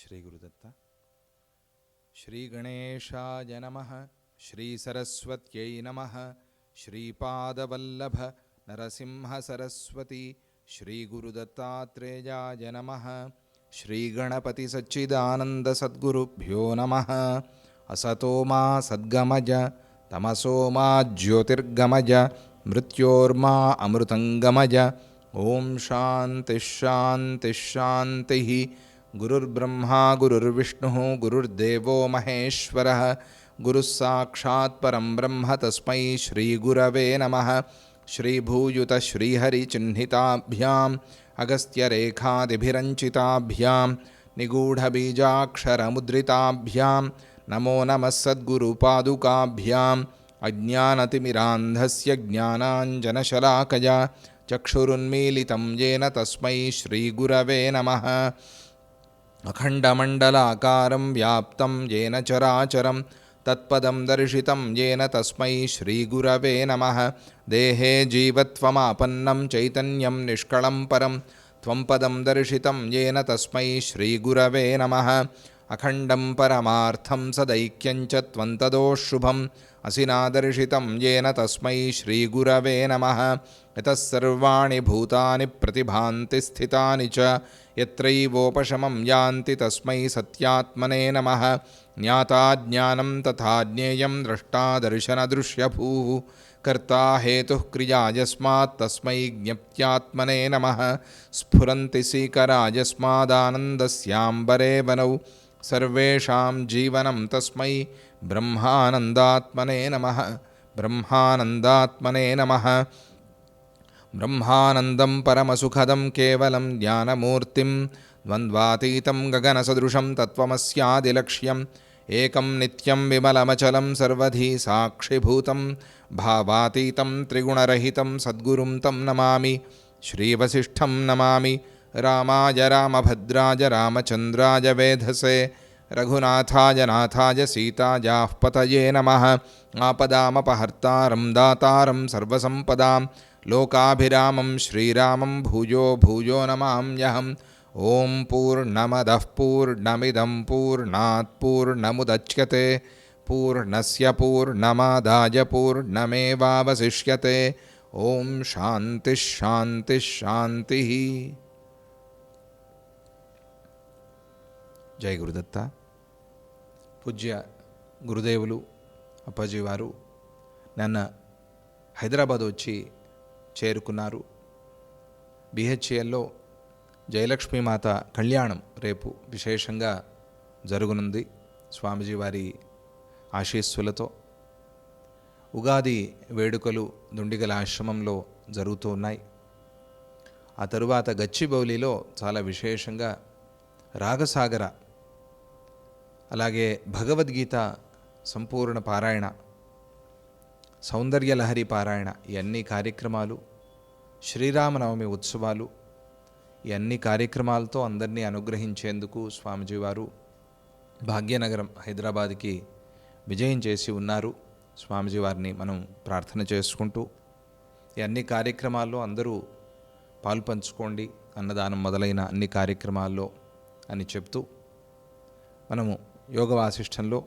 శ్రీ గురుదత్త. శ్రీ గణేశాయ నమః. శ్రీ సరస్వత్యై నమః. శ్రీపాదవల్లభ నరసింహ సరస్వతి శ్రీ గురుదత్తాత్రేయాయ నమః. శ్రీ గణపతి సచ్చిదానంద సద్గురుభ్యో నమః. అసతో మా సద్గమజ తమసో మా జ్యోతిర్గమజ మృత్యోర్మా అమృతంగమజ. ఓం శాంతి శాంతి శాంతి. గురుర్బ్రహ్మా గురుర్విష్ణుః గురుర్దేవో మహేశ్వరః. గురుస్సాక్షాత్ పరం బ్రహ్మ తస్మై శ్రీ గురవే నమః. శ్రీభూయుత శ్రీహరిచిహ్నితాభ్యాం అగస్త్యరేఖాదిభిరంచితాభ్యాం నిగూఢబీజాక్షరముద్రితాభ్యాం నమో నమః సద్గురుపాదుకాభ్యాం. అజ్ఞానతిమిరాంధస్య జ్ఞానాంజనశలాకయా చక్షురున్మీలితం యేన తస్మై శ్రీగురవే నమః. అఖండమండలాకారం వ్యాప్తం యేన చరాచరం తత్పదం దర్శితం యేన తస్మై శ్రీగురవే నమః. దేహే జీవత్వమాపన్నం చైతన్యం నిష్కళం పరం త్వం పదం దర్శితం యేన తస్మై శ్రీగురవే నమః. అఖండం పరమార్థం సదైక్యం చ త్వం తదోశుభం అసినాదర్శితం యేన తస్మై శ్రీగురవే నమః. యతః సర్వాణి భూతాని ప్రతిభాంతి స్థితాని చ యత్రైవోపశమం యాంతి తస్మై సత్యాత్మనే నమః. జ్ఞాతా జ్ఞానం తథా జ్ఞేయం ద్రష్టా దర్శనదృశ్యభూః కర్తా హేతుః క్రియా యస్మాత్ తస్మై జ్ఞప్త్యాత్మనే నమః. స్ఫురంతి సీకరాయస్మాదానందస్యాంబరే వనౌ సర్వేషాం జీవనం తస్మై బ్రహ్మానందాత్మనే నమః. బ్రహ్మానందాత్మనే నమః. బ్రహ్మానందం పరమసుఖదం కేవలం జ్ఞానమూర్తిం ద్వంద్వాతీతం గగనసదృశం తత్వమస్యాదిలక్ష్యం ఏకం నిత్యం విమలమచలం సర్వధీ సాక్షిభూతం భావాతీతం త్రిగుణరహితం సద్గురుం తం నమామి. శ్రీవసిష్ఠం నమామి. రామాయ రామభద్రాయ రామచంద్రాయ వేధసే రఘునాథాయ నాథాయ సీతాయాః పతయే నమః. ఆపదామపహర్తారం దాతారం సర్వసంపదాం లోకాభిరామం శ్రీరామం భూయో భూయో నమామ్యహం. ఓం పూర్ణమదః పూర్ణమిదం పూర్ణాత్ పూర్ణముదచ్యతే పూర్ణస్య పూర్ణమాదాయ పూర్ణమేవావశిష్యతే. ఓం శాంతి శాంతి శాంతి. జై గురుదత్త. పూజ్య గురుదేవులు అప్పాజీ వారు నిన్న హైదరాబాద్ వచ్చి చేరుకున్నారు. బిహెచ్ఎల్లో జయలక్ష్మీమాత కళ్యాణం రేపు విశేషంగా జరుగునుంది. స్వామీజీ వారి ఆశీస్సులతో ఉగాది వేడుకలు దుండిగల ఆశ్రమంలో జరుగుతూ ఉన్నాయి. ఆ తరువాత గచ్చిబౌలిలో చాలా విశేషంగా రాగసాగర అలాగే భగవద్గీత సంపూర్ణ పారాయణ, సౌందర్యలహరి పారాయణ, ఈ అన్ని కార్యక్రమాలు, శ్రీరామనవమి ఉత్సవాలు, ఈ అన్ని కార్యక్రమాలతో అందరినీ అనుగ్రహించేందుకు స్వామీజీ వారు భాగ్యనగరం హైదరాబాద్కి విజయం చేసి ఉన్నారు. స్వామీజీ వారిని మనం ప్రార్థన చేసుకుంటూ ఈ అన్ని కార్యక్రమాల్లో అందరూ పాల్పంచుకోండి, అన్నదానం మొదలైన అన్ని కార్యక్రమాల్లో అని చెప్తూ మనము యోగ వాసిష్టంలో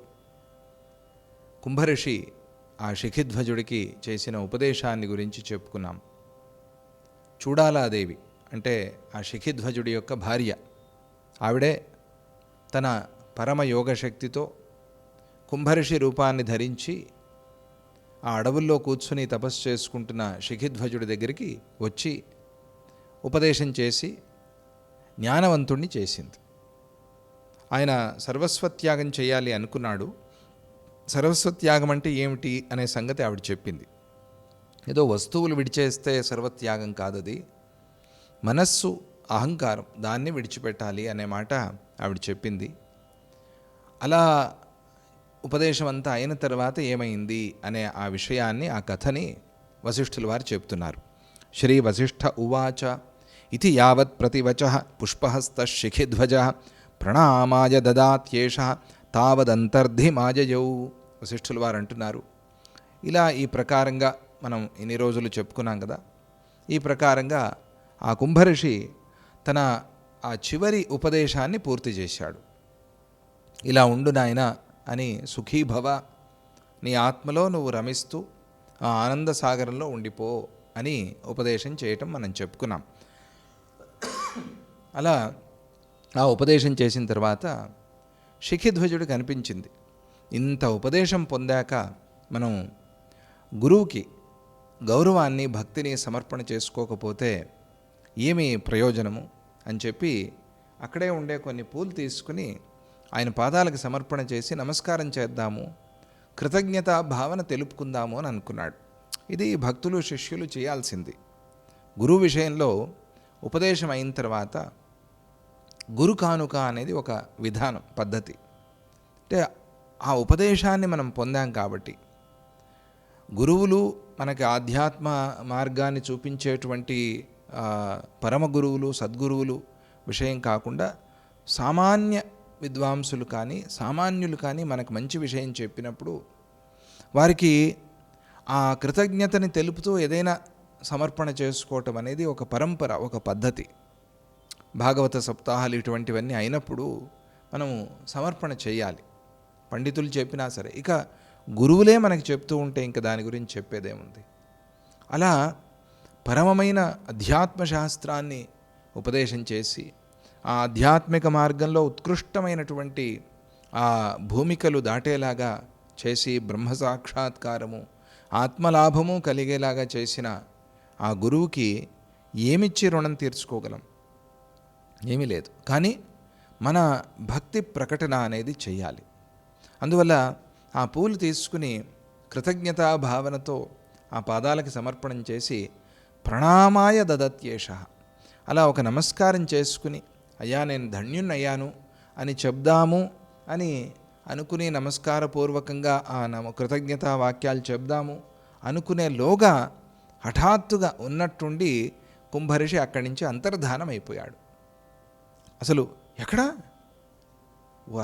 కుంభఋషి ఆ శిఖిధ్వజుడికి చేసిన ఉపదేశాన్ని గురించి చెప్పుకున్నాం. చూడాలాదేవి అంటే ఆ శిఖిధ్వజుడి యొక్క భార్య. ఆవిడే తన పరమ యోగశక్తితో కుంభఋషి రూపాన్ని ధరించి ఆ అడవుల్లో కూర్చుని తపస్సు చేసుకుంటున్న శిఖిధ్వజుడి దగ్గరికి వచ్చి ఉపదేశం చేసి జ్ఞానవంతుణ్ణి చేసింది. ఆయన సర్వస్వత్యాగం చేయాలి అనుకున్నాడు. సర్వస్వత్యాగం అంటే ఏమిటి అనే సంగతి ఆవిడ చెప్పింది. ఏదో వస్తువులు విడిచేస్తే సర్వత్యాగం కాదది, మనస్సు అహంకారం దాన్ని విడిచిపెట్టాలి అనే మాట ఆవిడ చెప్పింది. అలా ఉపదేశం అంతా అయిన తర్వాత ఏమైంది అనే ఆ విషయాన్ని, ఆ కథని వశిష్ఠుల వారు చెప్తున్నారు. శ్రీ వశిష్ఠ ఉవాచ ఇతి యావత్ ప్రతివచః పుష్పహస్త శిఖిధ్వజః ప్రణామాయ దదాత్యేషః తావదంతర్ధిమాయయౌ. వశిష్ఠుల వారు అంటున్నారు, ఇలా ఈ ప్రకారంగా మనం ఇన్ని రోజులు చెప్పుకున్నాం కదా, ఈ ప్రకారంగా ఆ కుంభఋషి తన ఆ చివరి ఉపదేశాన్ని పూర్తి చేశాడు. ఇలా ఉండు నాయన అని, సుఖీభవ, నీ ఆత్మలో నువ్వు రమిస్తూ ఆ ఆనంద సాగరంలో ఉండిపో అని ఉపదేశం చేయటం మనం చెప్పుకున్నాం. అలా ఆ ఉపదేశం చేసిన తర్వాత శిఖిధ్వజుడు కనిపించింది. ఇంత ఉపదేశం పొందాక మనం గురువుకి గౌరవాన్ని, భక్తిని సమర్పణ చేసుకోకపోతే ఏమి ప్రయోజనము అని చెప్పి అక్కడే ఉండే కొన్ని పూలు తీసుకుని ఆయన పాదాలకు సమర్పణ చేసి నమస్కారం చేద్దాము, కృతజ్ఞతా భావన తెలుపుకుందాము అని అనుకున్నాడు. ఇది భక్తులు, శిష్యులు చేయాల్సింది. గురువు విషయంలో ఉపదేశం అయిన తర్వాత గురు కానుక అనేది ఒక విధానం, పద్ధతి. అంటే ఆ ఉపదేశాన్ని మనం పొందాం కాబట్టి, గురువులు మనకి ఆధ్యాత్మ మార్గాన్ని చూపించేటువంటి పరమ గురువులు, సద్గురువులు విషయం కాకుండా సామాన్య విద్వాంసులు కానీ, సామాన్యులు కానీ మనకు మంచి విషయం చెప్పినప్పుడు వారికి ఆ కృతజ్ఞతని తెలుపుతూ ఏదైనా సమర్పణ చేసుకోవటం అనేది ఒక పరంపర, ఒక పద్ధతి. భాగవత సప్తాహాలు ఇటువంటివన్నీ అయినప్పుడు మనము సమర్పణ చేయాలి. పండితులు చెప్పినా సరే, ఇక గురువులే మనకి చెప్తూ ఉంటే ఇంకా దాని గురించి చెప్పేదేముంది. అలా పరమమైన అధ్యాత్మ శాస్త్రాన్ని ఉపదేశం చేసి ఆ ఆధ్యాత్మిక మార్గంలో ఉత్కృష్టమైనటువంటి ఆ భూమికలు దాటేలాగా చేసి బ్రహ్మ సాక్షాత్కారము, ఆత్మలాభము కలిగేలాగా చేసిన ఆ గురువుకి ఏమిచ్చి రుణం తీర్చుకోగలం? ఏమీ లేదు. కానీ మన భక్తి ప్రకటన అనేది చెయ్యాలి. అందువల్ల ఆ పూలు తీసుకుని కృతజ్ఞతా భావనతో ఆ పాదాలకి సమర్పణం చేసి ప్రణామాయ దదత్యేష, అలా ఒక నమస్కారం చేసుకుని అయ్యా నేను ధన్యున్నయ్యాను అని చెప్దాము అని అనుకుని నమస్కారపూర్వకంగా ఆ కృతజ్ఞతా వాక్యాలు చెప్దాము అనుకునేలోగా హఠాత్తుగా ఉన్నట్టుండి కుంభరిషి అక్కడి నుంచి అంతర్ధానం అయిపోయాడు. అసలు ఎక్కడా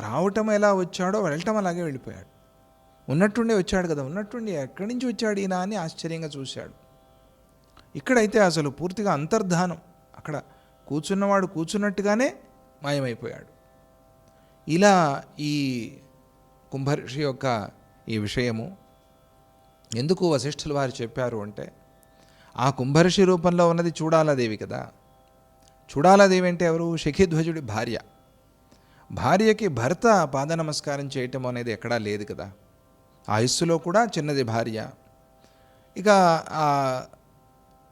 రావటం ఎలా వచ్చాడో వెళ్ళటం అలాగే వెళ్ళిపోయాడు. ఉన్నట్టుండే వచ్చాడు కదా, ఉన్నట్టుండి ఎక్కడి నుంచి వచ్చాడు ఈయన అని ఆశ్చర్యంగా చూశాడు. ఇక్కడైతే అసలు పూర్తిగా అంతర్ధానం, అక్కడ కూర్చున్నవాడు కూర్చున్నట్టుగానే మాయమైపోయాడు. ఇలా ఈ కుంభర్షి యొక్క ఈ విషయము ఎందుకు వశిష్ఠుల వారు చెప్పారు అంటే, ఆ కుంభర్షి రూపంలో ఉన్నది చూడాలాదేవి కదా. చూడాలాదేవి అంటే ఎవరు? శిఖిధ్వజుడి భార్య. భార్యకి భర్త పాద నమస్కారం చేయటం అనేది ఎక్కడా లేదు కదా. ఆయుస్సులో కూడా చిన్నది భార్య. ఇక ఆ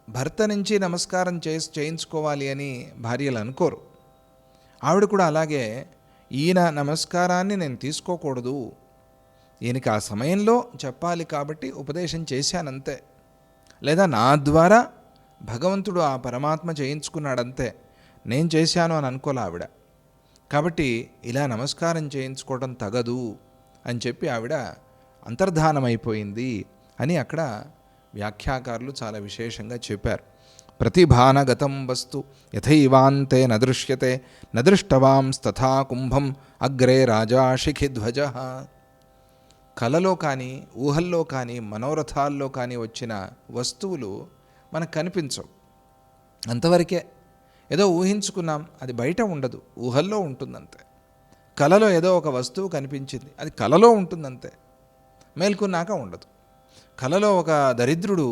భర్త నుంచి నమస్కారం చేయించుకోవాలి అని భార్యలు అనుకోరు. ఆవిడ కూడా అలాగే ఈయన నమస్కారాన్ని నేను తీసుకోకూడదు, ఈయనకి ఆ సమయంలో చెప్పాలి కాబట్టి ఉపదేశం చేశానంతే, లేదా నా ద్వారా భగవంతుడు ఆ పరమాత్మ చేయించుకున్నాడంతే, నేను చేశాను అని అనుకోలే ఆవిడ. కాబట్టి ఇలా నమస్కారం చేయించుకోవడం తగదు అని చెప్పి ఆవిడ అంతర్ధానమైపోయింది అని అక్కడ వ్యాఖ్యాకారులు చాలా విశేషంగా చెప్పారు. ప్రతిభానగతం వస్తు యథైవాంతే నదృశ్యతే నదృష్టవాంస్తథా కుంభం అగ్రే రాజా శిఖిధ్వజ. కలలో కానీ, ఊహల్లో కానీ, మనోరథాల్లో కానీ వచ్చిన వస్తువులు మనకు కనిపించవు. అంతవరకే. ఏదో ఊహించుకున్నాం, అది బయట ఉండదు, ఊహల్లో ఉంటుందంతే. కలలో ఏదో ఒక వస్తువు కనిపించింది, అది కలలో ఉంటుందంతే, మేల్కొన్నాక ఉండదు. కలలో ఒక దరిద్రుడు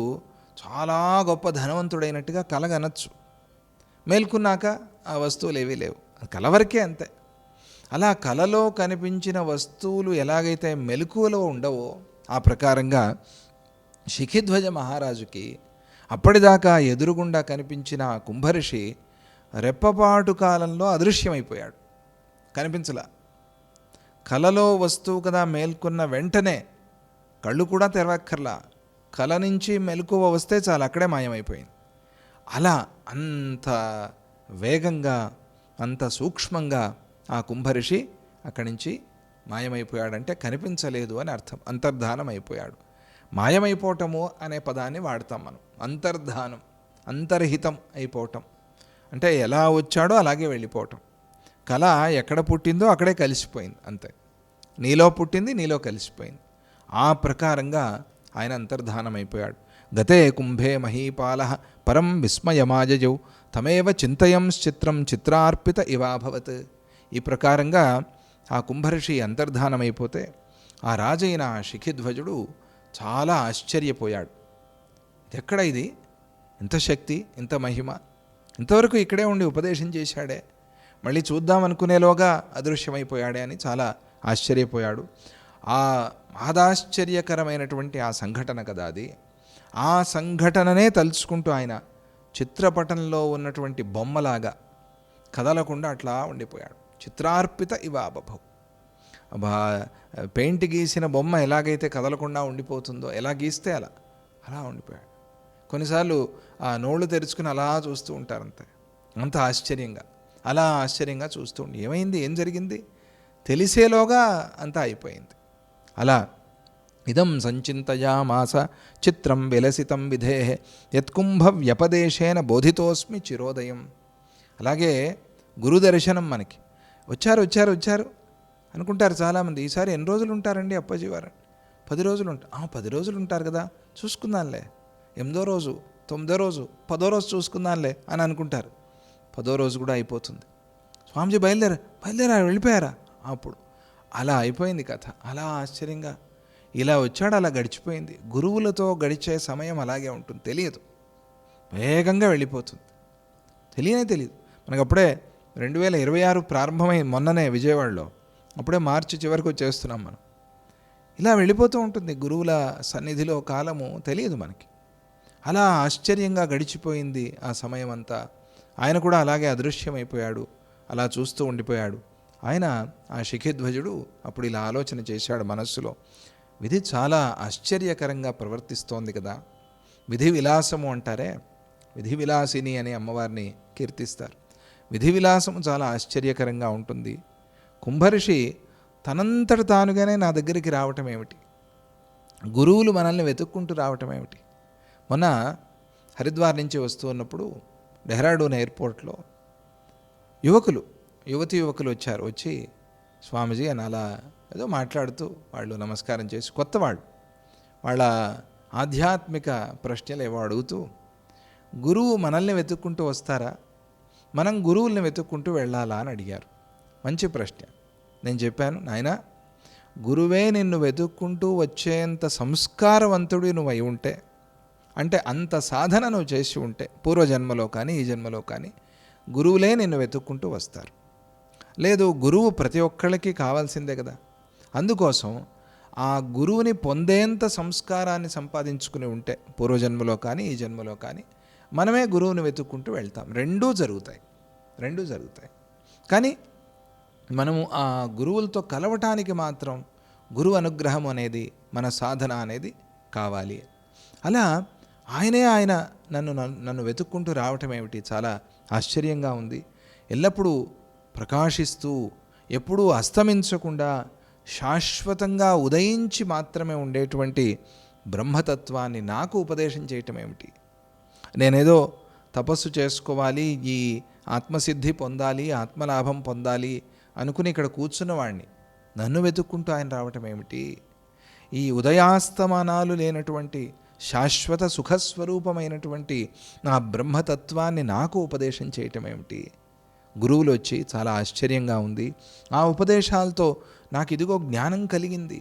చాలా గొప్ప ధనవంతుడైనట్టుగా కలగనొచ్చు, మేల్కొన్నాక ఆ వస్తువులు ఏవీ లేవు, అది కల వరకే అంతే. అలా కలలో కనిపించిన వస్తువులు ఎలాగైతే మెలకువలో ఉండవో ఆ ప్రకారంగా శిఖిధ్వజ మహారాజుకి అప్పటిదాకా ఎదురుగుండా కనిపించిన ఆ కుంభరిషి రెప్పపాటు కాలంలో అదృశ్యమైపోయాడు, కనిపించలా. కలలో వస్తువు కదా, మేల్కొన్న వెంటనే కళ్ళు కూడా తెరవక్కర్లా, కల నుంచి మెలకువ వస్తే చాలు అక్కడే మాయమైపోయింది. అలా అంత వేగంగా, అంత సూక్ష్మంగా ఆ కుంభరిషి అక్కడి నుంచి మాయమైపోయాడంటే కనిపించలేదు అని అర్థం. అంతర్ధానం అయిపోయాడు. మాయమైపోవటము అనే పదాన్ని వాడతాం మనం. అంతర్ధానం, అంతర్హితం అయిపోవటం అంటే ఎలా వచ్చాడో అలాగే వెళ్ళిపోవటం. కళ ఎక్కడ పుట్టిందో అక్కడే కలిసిపోయింది అంతే. నీలో పుట్టింది, నీలో కలిసిపోయింది. ఆ ప్రకారంగా ఆయన అంతర్ధానం అయిపోయాడు. గతే కుంభే మహీపాల పరం విస్మయమాజౌ తమేవ చింతయంశ్చిత్రం చిత్రార్పిత ఇవాభవత్. ఈ ప్రకారంగా ఆ కుంభర్షి అంతర్ధానమైపోతే ఆ రాజైన శిఖిధ్వజుడు చాలా ఆశ్చర్యపోయాడు. ఎక్కడ ఇది, ఇంత శక్తి, ఇంత మహిమ, ఇంతవరకు ఇక్కడే ఉండి ఉపదేశం చేశాడే, మళ్ళీ చూద్దామనుకునేలోగా అదృశ్యమైపోయాడే అని చాలా ఆశ్చర్యపోయాడు. ఆ మహదాశ్చర్యకరమైనటువంటి ఆ సంఘటన కదా అది. ఆ సంఘటననే తలుచుకుంటూ ఆయన చిత్రపటంలో ఉన్నటువంటి బొమ్మలాగా కదలకుండా అట్లా ఉండిపోయాడు. చిత్రార్పిత ఇవాబభౌ. పెయింట్ గీసిన బొమ్మ ఎలాగైతే కదలకుండా ఉండిపోతుందో, ఎలా గీస్తే అలా అలా ఉండిపోయాడు. కొన్నిసార్లు ఆ నోళ్ళు తెరుచుకుని అలా చూస్తూ ఉంటారంతే, అంత ఆశ్చర్యంగా, అలా ఆశ్చర్యంగా చూస్తూ ఉండి ఏమైంది, ఏం జరిగింది తెలిసేలోగా అంతా అయిపోయింది. అలా ఇదం సంచింతయామాస చిత్రం విలసితం విధే యత్కుంభ వ్యపదేశేన బోధితోస్మి చిరోదయం. అలాగే గురుదర్శనం మనకి వచ్చారు అనుకుంటారు చాలామంది. ఈసారి ఎన్ని రోజులు ఉంటారండి అప్పాజీ వారు? 10 రోజులు ఉంటారు. 10 రోజులు ఉంటారు కదా, చూసుకుందాంలే, 8వ రోజు, 9వ రోజు, 10వ రోజు చూసుకుందాంలే అని అనుకుంటారు. 10వ రోజు కూడా అయిపోతుంది. స్వామిజీ బయలుదేరా వెళ్ళిపోయారా? అప్పుడు అలా అయిపోయింది కథ. అలా ఆశ్చర్యంగా ఇలా వచ్చాడు, అలా గడిచిపోయింది. గురువులతో గడిచే సమయం అలాగే ఉంటుంది, తెలియదు, వేగంగా వెళ్ళిపోతుంది, తెలియదు. మనకు అప్పుడే 2026 ప్రారంభమై మొన్ననే విజయవాడలో, అప్పుడే మార్చి చివరికి వచ్చేస్తున్నాం మనం. ఇలా వెళ్ళిపోతూ ఉంటుంది గురువుల సన్నిధిలో కాలము, తెలియదు మనకి. అలా ఆశ్చర్యంగా గడిచిపోయింది ఆ సమయం అంతా. ఆయన కూడా అలాగే అదృశ్యమైపోయాడు, అలా చూస్తూ ఉండిపోయాడు. ఆయన ఆ శిఖిధ్వజుడు అప్పుడు ఇలా ఆలోచన చేశాడు మనస్సులో, విధి చాలా ఆశ్చర్యకరంగా ప్రవర్తిస్తోంది కదా. విధి విలాసము అంటారే, విధి విలాసిని అని అమ్మవారిని కీర్తిస్తారు. విధి విలాసము చాలా ఆశ్చర్యకరంగా ఉంటుంది. కుంభర్షి తనంతట తానుగానే నా దగ్గరికి రావటం ఏమిటి, గురువులు మనల్ని వెతుక్కుంటూ రావటం ఏమిటి. మొన్న హరిద్వార్ నుంచి వస్తూ ఉన్నప్పుడు డెహ్రాడూన్ ఎయిర్పోర్ట్లో యువతి యువకులు వచ్చి స్వామిజీ అని అలా ఏదో మాట్లాడుతూ, వాళ్ళు నమస్కారం చేసి, కొత్త వాళ్ళ ఆధ్యాత్మిక ప్రశ్నలు ఏవో అడుగుతూ, గురువు మనల్ని వెతుక్కుంటూ వస్తారా, మనం గురువుల్ని వెతుక్కుంటూ వెళ్ళాలా అని అడిగారు. మంచి ప్రశ్న. నేను చెప్పాను, నాయనా, గురువే నిన్ను వెతుక్కుంటూ వచ్చేంత సంస్కారవంతుడు నువ్వు అయి ఉంటే, అంటే అంత సాధన నువ్వు చేసి ఉంటే, పూర్వజన్మలో కానీ ఈ జన్మలో కానీ గురువులే నిన్ను వెతుక్కుంటూ వస్తారు. లేదు, గురువు ప్రతి ఒక్కళ్ళకి కావాల్సిందే కదా. అందుకోసం ఆ గురువుని పొందేంత సంస్కారాన్ని సంపాదించుకుని ఉంటే, పూర్వజన్మలో కానీ ఈ జన్మలో కానీ మనమే గురువుని వెతుక్కుంటూ వెళ్తాం. రెండూ జరుగుతాయి. కానీ మనము ఆ గురువులతో కలవటానికి మాత్రం గురువు అనుగ్రహం అనేది, మన సాధన అనేది కావాలి. అలా ఆయన నన్ను వెతుక్కుంటూ రావటం ఏమిటి, చాలా ఆశ్చర్యంగా ఉంది. ఎల్లప్పుడూ ప్రకాశిస్తూ, ఎప్పుడూ అస్తమించకుండా శాశ్వతంగా ఉదయించి మాత్రమే ఉండేటువంటి బ్రహ్మతత్వాన్ని నాకు ఉపదేశం చేయటం ఏమిటి. నేనేదో తపస్సు చేసుకోవాలి, ఈ ఆత్మసిద్ధి పొందాలి, ఆత్మలాభం పొందాలి అనుకుని ఇక్కడ కూర్చున్నవాడిని నన్ను వెతుక్కుంటూ ఆయన రావటం ఏమిటి. ఈ ఉదయాస్తమానాలు లేనటువంటి శాశ్వత సుఖస్వరూపమైనటువంటి నా బ్రహ్మతత్వాన్ని నాకు ఉపదేశం చేయటం ఏమిటి. గురువులు వచ్చి చాలా ఆశ్చర్యంగా ఉంది. ఆ ఉపదేశాలతో నాకు ఇదిగో జ్ఞానం కలిగింది,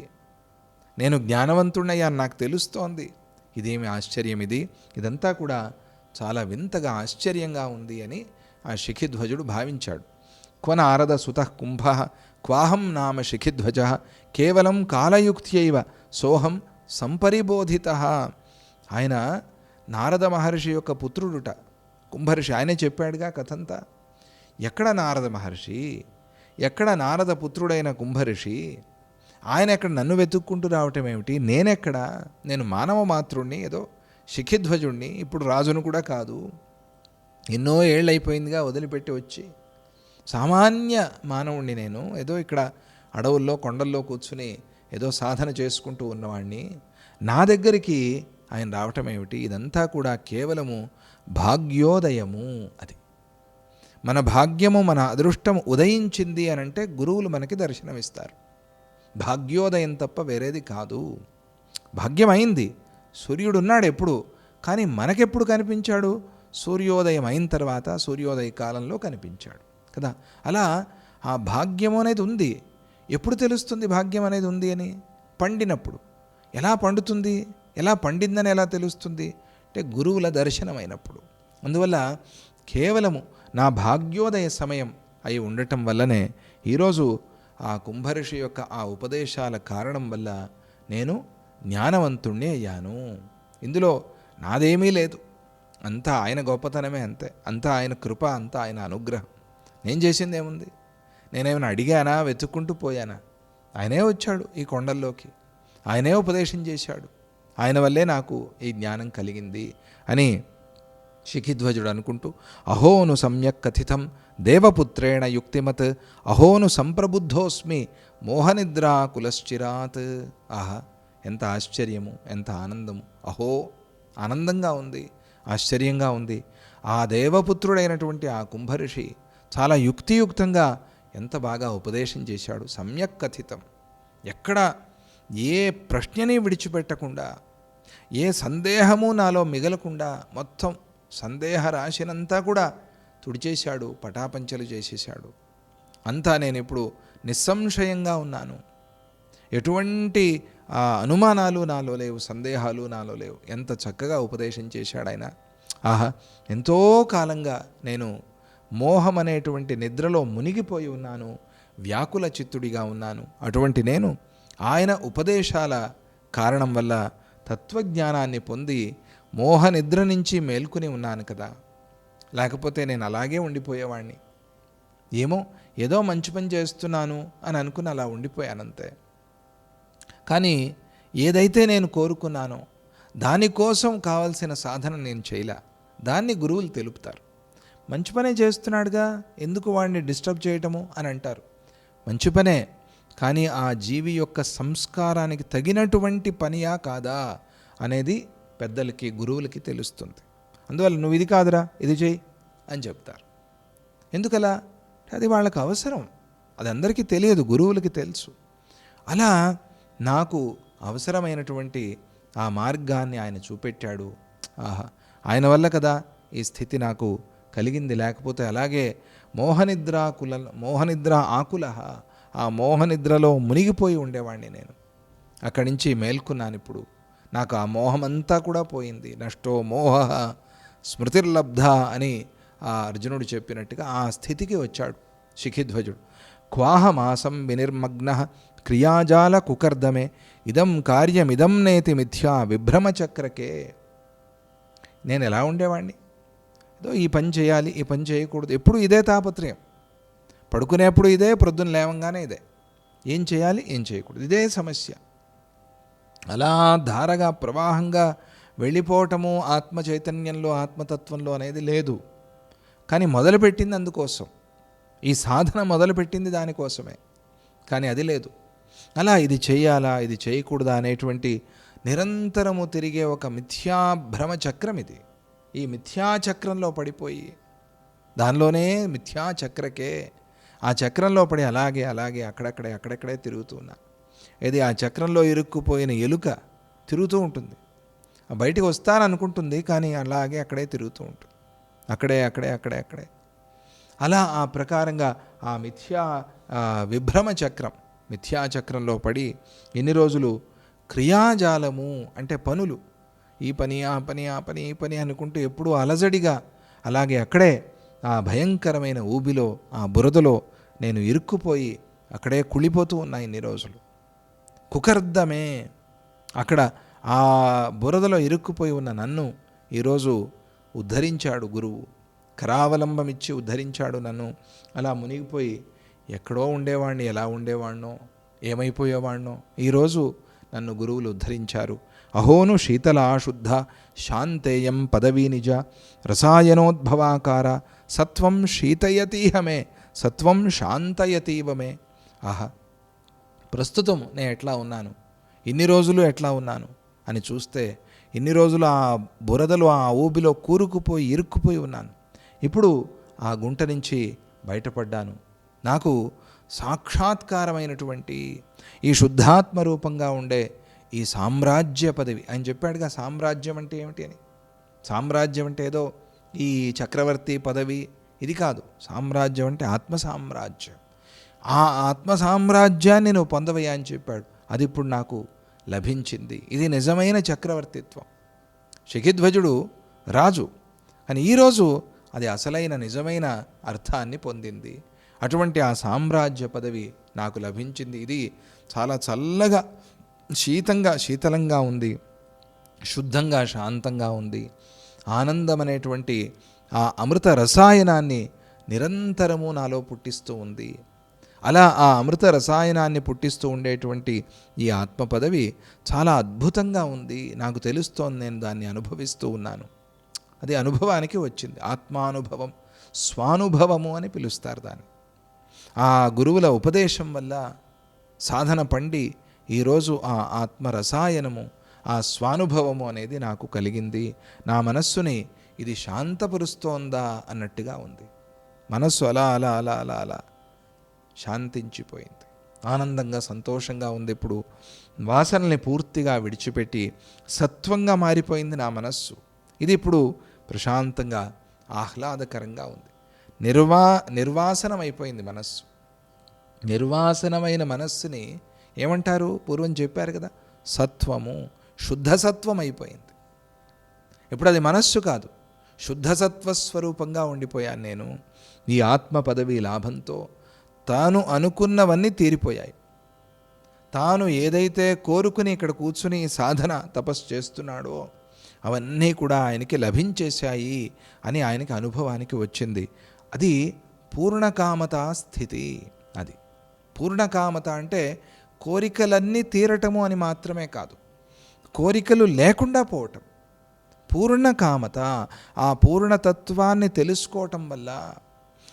నేను జ్ఞానవంతుడయ్యాను, నాకు తెలుస్తోంది. ఇదేమి ఆశ్చర్యం ఇది, ఇదంతా కూడా చాలా వింతగా ఆశ్చర్యంగా ఉంది అని ఆ శిఖిధ్వజుడు భావించాడు. క్వ నారద సుతః కుంభ క్వాహం నామ శిఖిధ్వజ కేవలం కాలయుక్త్యైవ సోహం సంపరిబోధిత. ఆయన నారద మహర్షి యొక్క పుత్రుడుట, కుంభర్షి. ఆయనే చెప్పాడుగా కథంతా. ఎక్కడ నారద మహర్షి, ఎక్కడ నారద పుత్రుడైన కుంభర్షి, ఆయన ఎక్కడ నన్ను వెతుక్కుంటూ రావటం ఏమిటి, నేనెక్కడా, నేను మానవ మాతృణ్ణి, ఏదో శిఖిధ్వజుణ్ణి, ఇప్పుడు రాజును కూడా కాదు, ఎన్నో ఏళ్ళు అయిపోయిందిగా వదిలిపెట్టి వచ్చి, సామాన్య మానవుణ్ణి నేను, ఏదో ఇక్కడ అడవుల్లో కొండల్లో కూర్చుని ఏదో సాధన చేసుకుంటూ ఉన్నవాణ్ణి, నా దగ్గరికి ఆయన రావటం ఏమిటి. ఇదంతా కూడా కేవలము భాగ్యోదయము. అది మన భాగ్యము, మన అదృష్టం ఉదయించింది అని అంటే గురువులు మనకి దర్శనమిస్తారు. భాగ్యోదయం తప్ప వేరేది కాదు. భాగ్యమైంది, సూర్యుడు ఉన్నాడు ఎప్పుడు, కానీ మనకెప్పుడు కనిపించాడు, సూర్యోదయం అయిన తర్వాత సూర్యోదయ కాలంలో కనిపించాడు కదా. అలా ఆ భాగ్యం అనేది ఉంది. ఎప్పుడు తెలుస్తుంది భాగ్యం అనేది ఉంది అని? పండినప్పుడు. ఎలా పండుతుంది, ఎలా పండిందని ఎలా తెలుస్తుంది అంటే గురువుల దర్శనమైనప్పుడు. అందువల్ల కేవలము నా భాగ్యోదయ సమయం అయి ఉండటం వల్లనే ఈరోజు ఆ కుంభఋషి యొక్క ఆ ఉపదేశాల కారణం వల్ల నేను జ్ఞానవంతుణ్ణి అయ్యాను. ఇందులో నాదేమీ లేదు, అంతా ఆయన గొప్పతనమే, అంతే, అంతా ఆయన కృప, అంతా ఆయన అనుగ్రహం. నేను చేసింది ఏముంది? నేనేమైనా అడిగానా, వెతుక్కుంటూ పోయానా? ఆయనే వచ్చాడు ఈ కొండల్లోకి, ఆయనే ఉపదేశం చేశాడు, ఆయన వల్లే నాకు ఈ జ్ఞానం కలిగింది అని శిఖిధ్వజుడు అనుకుంటూ, అహోను సమ్యక్ కథితం దేవపుత్రేణ యుక్తిమత్ అహోను సంప్రబుద్ధోస్మి మోహనిద్రా కులశ్చిరాత్. ఆహా, ఎంత ఆశ్చర్యము, ఎంత ఆనందము! అహో, ఆనందంగా ఉంది, ఆశ్చర్యంగా ఉంది. ఆ దేవపుత్రుడైనటువంటి ఆ కుంభఋషి చాలా యుక్తియుక్తంగా ఎంత బాగా ఉపదేశం చేశాడు. సమ్యక్ కథితం, ఎక్కడ ఏ ప్రశ్నని విడిచిపెట్టకుండా, ఏ సందేహము నాలో మిగలకుండా మొత్తం సందేహ రాశినంతా కూడా తుడిచేశాడు, పటాపంచలు చేసేశాడు. అంతా నేను ఇప్పుడు నిస్సంశయంగా ఉన్నాను, ఎటువంటి అనుమానాలు నాలో లేవు, సందేహాలు నాలో లేవు. ఎంత చక్కగా ఉపదేశం చేశాడు ఆయన. ఆహా, ఎంతో కాలంగా నేను మోహం అనేటువంటి నిద్రలో మునిగిపోయి ఉన్నాను, వ్యాకుల చిత్తుడిగా ఉన్నాను. అటువంటి నేను ఆయన ఉపదేశాల కారణం వల్ల తత్వజ్ఞానాన్ని పొంది మోహ నిద్ర నుంచి మేల్కొని ఉన్నాను కదా. లేకపోతే నేను అలాగే ఉండిపోయేవాడిని. ఏదో మంచి పని చేస్తున్నాను అని అనుకుని అలా ఉండిపోయానంతే. కానీ ఏదైతే నేను కోరుకున్నానో దానికోసం కావలసిన సాధన నేను చేయలే. దాన్ని గురువులు తెలుపుతారు. మంచి పనే చేస్తున్నాడుగా, ఎందుకు వాడిని డిస్టర్బ్ చేయటము అని అంటారు. మంచి పనే, కానీ ఆ జీవి యొక్క సంస్కారానికి తగినటువంటి పనియా కాదా అనేది పెద్దలకి, గురువులకి తెలుస్తుంది. అందువల్ల నువ్వు ఇది కాదురా, ఇది చేయి అని చెప్తారు. ఎందుకలా? అది వాళ్ళకి అవసరం, అది అందరికీ తెలియదు, గురువులకి తెలుసు. అలా నాకు అవసరమైనటువంటి ఆ మార్గాన్ని ఆయన చూపెట్టాడు. ఆహా, ఆయన వల్ల కదా ఈ స్థితి నాకు కలిగింది. లేకపోతే అలాగే మోహనిద్ర ఆకుల, ఆ మోహనిద్రలో మునిగిపోయి ఉండేవాడిని నేను. అక్కడి నుంచి మేల్కొన్నాను. ఇప్పుడు నాకు ఆ మోహమంతా కూడా పోయింది. నష్టో మోహ స్మృతిర్లబ్ధ అని ఆ అర్జునుడు చెప్పినట్టుగా ఆ స్థితికి వచ్చాడు శిఖిధ్వజుడు. క్వాహమాసం వినిర్మగ్న క్రియాజాల కుకర్దమే ఇదం కార్యమిదం నేతి మిథ్యా విభ్రమచక్రకే. నేను ఎలా ఉండేవాడిని? ఏదో ఈ పని చేయాలి, ఈ పని చేయకూడదు, ఎప్పుడు ఇదే తాపత్రయం. పడుకునేప్పుడు ఇదే, ప్రొద్దున లేవంగానే ఇదే, ఏం చేయాలి, ఏం చేయకూడదు, ఇదే సమస్య. అలా ధారగా ప్రవాహంగా వెళ్ళిపోవటము ఆత్మ చైతన్యంలో, ఆత్మతత్వంలో అనేది లేదు. కానీ మొదలుపెట్టింది అందుకోసం, ఈ సాధన మొదలుపెట్టింది దానికోసమే, కానీ అది లేదు. అలా ఇది చేయాలా, ఇది చేయకూడదా అనేటువంటి నిరంతరము తిరిగే ఒక మిథ్యాభ్రమ చక్రం ఇది. ఈ మిథ్యాచక్రంలో పడిపోయి, దానిలోనే మిథ్యాచక్రకే, ఆ చక్రంలో పడి అలాగే అలాగే అక్కడక్కడే తిరుగుతూ ఉన్నా. ఇది ఆ చక్రంలో ఇరుక్కుపోయిన ఎలుక తిరుగుతూ ఉంటుంది. బయటికి వస్తాననుకుంటుంది, కానీ అలాగే అక్కడే తిరుగుతూ ఉంటుంది, అక్కడే. అలా ఆ ప్రకారంగా ఆ విభ్రమ చక్రం, మిథ్యాచక్రంలో పడి ఎన్ని రోజులు క్రియాజాలము అంటే పనులు, ఈ పని ఆ పని ఆ పని ఈ పని అనుకుంటూ ఎప్పుడూ అలజడిగా అలాగే అక్కడే ఆ భయంకరమైన ఊబిలో, ఆ బురదలో నేను ఇరుక్కుపోయి అక్కడే కుళ్ళిపోతూ ఉన్నా ఇన్ని రోజులు. కుకర్దమే, అక్కడ ఆ బురదలో ఇరుక్కుపోయి ఉన్న నన్ను ఈరోజు ఉద్ధరించాడు గురువు. కరావలంబమిచ్చి ఉద్ధరించాడు నన్ను. అలా మునిగిపోయి ఎక్కడో ఉండేవాడిని, ఎలా ఉండేవాడినో, ఏమైపోయేవాడినో, ఈరోజు నన్ను గురువులు ఉద్ధరించారు. అహోను శీతలాశుద్ధ శాంతేయం పదవీ నిజ రసాయనోద్భవాకార సత్వం శీతయతీహమే సత్వం శాంతయతీవమే. ఆహా, ప్రస్తుతం నేను ఎట్లా ఉన్నాను, ఇన్ని రోజులు ఎట్లా ఉన్నాను అని చూస్తే, ఇన్ని రోజులు ఆ బురదలో, ఆ ఊబిలో కూరుకుపోయి ఇరుక్కుపోయి ఉన్నాను. ఇప్పుడు ఆ గుంట నుంచి బయటపడ్డాను. నాకు సాక్షాత్కారమైనటువంటి ఈ శుద్ధాత్మ రూపంగా ఉండే ఈ సామ్రాజ్య పదవి, ఆయన చెప్పాడుగా సామ్రాజ్యం అంటే ఏమిటి అని. సామ్రాజ్యం అంటే ఏదో ఈ చక్రవర్తి పదవి ఇది కాదు. సామ్రాజ్యం అంటే ఆత్మ సామ్రాజ్యం. ఆ ఆత్మ సామ్రాజ్యాన్ని నువ్వు పొందవయ్యా అని చెప్పాడు. అది ఇప్పుడు నాకు లభించింది. ఇది నిజమైన చక్రవర్తిత్వం. శిఖిధ్వజుడు రాజు, కానీ ఈరోజు అది అసలైన నిజమైన అర్థాన్ని పొందింది. అటువంటి ఆ సామ్రాజ్య పదవి నాకు లభించింది. ఇది చాలా చల్లగా శీతలంగా ఉంది, శుద్ధంగా శాంతంగా ఉంది. ఆనందం అనేటువంటి ఆ అమృత రసాయనాన్ని నిరంతరము నాలో పుట్టిస్తూ ఉంది. అలా ఆ అమృత రసాయనాన్ని పుట్టిస్తూ ఉండేటువంటి ఈ ఆత్మ పదవి చాలా అద్భుతంగా ఉంది. నాకు తెలుస్తోంది, నేను దాన్ని అనుభవిస్తూ ఉన్నాను. అది అనుభవానికి వచ్చింది. ఆత్మానుభవం, స్వానుభవము అని పిలుస్తారు దాన్ని. ఆ గురువుల ఉపదేశం వల్ల సాధన పండి ఈరోజు ఆ ఆత్మ రసాయనము, ఆ స్వానుభవము అనేది నాకు కలిగింది. నా మనస్సుని ఇది శాంతపరుస్తోందా అన్నట్టుగా ఉంది. మనస్సు అలా అలా అలా అలా అలా శాంతించిపోయింది. ఆనందంగా సంతోషంగా ఉంది. ఇప్పుడు వాసనల్ని పూర్తిగా విడిచిపెట్టి సత్వంగా మారిపోయింది నా మనస్సు. ఇది ఇప్పుడు ప్రశాంతంగా ఆహ్లాదకరంగా ఉంది. నిర్వాసనం అయిపోయింది మనస్సు. నిర్వాసనమైన మనస్సుని ఏమంటారు? పూర్వం చెప్పారు కదా, సత్వము, శుద్ధ సత్వం అయిపోయింది. ఇప్పుడు అది మనస్సు కాదు, శుద్ధ సత్వస్వరూపంగా ఉండిపోయాను నేను. ఈ ఆత్మ పదవి లాభంతో తాను అనుకున్నవన్నీ తీరిపోయాయి. తాను ఏదైతే కోరుకుని ఇక్కడ కూర్చుని సాధన తపస్సు చేస్తున్నాడో అవన్నీ కూడా ఆయనకి లభించేశాయి అని ఆయనకి అనుభవానికి వచ్చింది. అది పూర్ణకామత స్థితి. అది పూర్ణకామత అంటే కోరికలన్నీ తీరటము అని మాత్రమే కాదు, కోరికలు లేకుండా పోవటం. పూర్ణకామత, ఆ పూర్ణతత్వాన్ని తెలుసుకోవటం వల్ల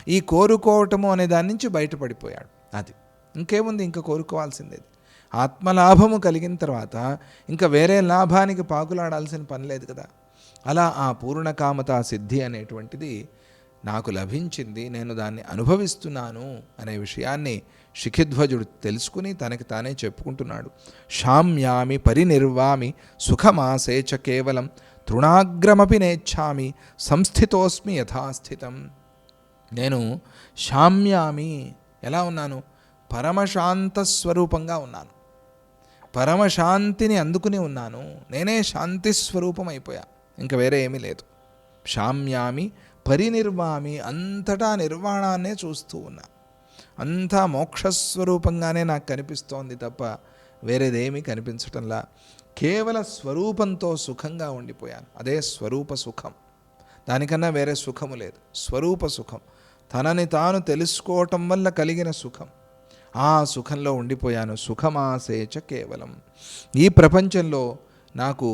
ఈ కోరుకోవటము అనే దాని నుంచి బయటపడిపోయాడు. అది ఇంకేముంది, ఇంకా కోరుకోవాల్సిందేది. ఆత్మలాభము కలిగిన తర్వాత ఇంకా వేరే లాభానికి పాకులాడాల్సిన పని లేదు కదా. అలా ఆ పూర్ణకామత సిద్ధి అనేటువంటిది నాకు లభించింది, నేను దాన్ని అనుభవిస్తున్నాను అనే విషయాన్ని శిఖిధ్వజుడు తెలుసుకుని తనకి తానే చెప్పుకుంటున్నాడు. శామ్యామి పరినిర్వామి సుఖమాసేచ కేవలం తృణాగ్రమపి నేచ్ఛామి సంస్థితోస్మి యథాస్థితం. నేను శామ్యామి, ఎలా ఉన్నాను? పరమశాంత స్వరూపంగా ఉన్నాను. పరమశాంతిని అందుకుని ఉన్నాను. నేనే శాంతి స్వరూపం అయిపోయా, ఇంకా వేరే ఏమీ లేదు. శామ్యామి పరినిర్వామి, అంతటా నిర్వాణాన్నే చూస్తూ ఉన్నా. అంతా మోక్షస్వరూపంగానే నాకు కనిపిస్తోంది తప్ప వేరేదేమీ కనిపించటంలా. కేవల స్వరూపంతో సుఖంగా ఉండిపోయాను. అదే స్వరూప సుఖం, దానికన్నా వేరే సుఖము లేదు. స్వరూప సుఖం, తనని తాను తెలుసుకోవటం వల్ల కలిగిన సుఖం. ఆ సుఖంలో ఉండిపోయాను. సుఖమాసేచ కేవలం. ఈ ప్రపంచంలో నాకు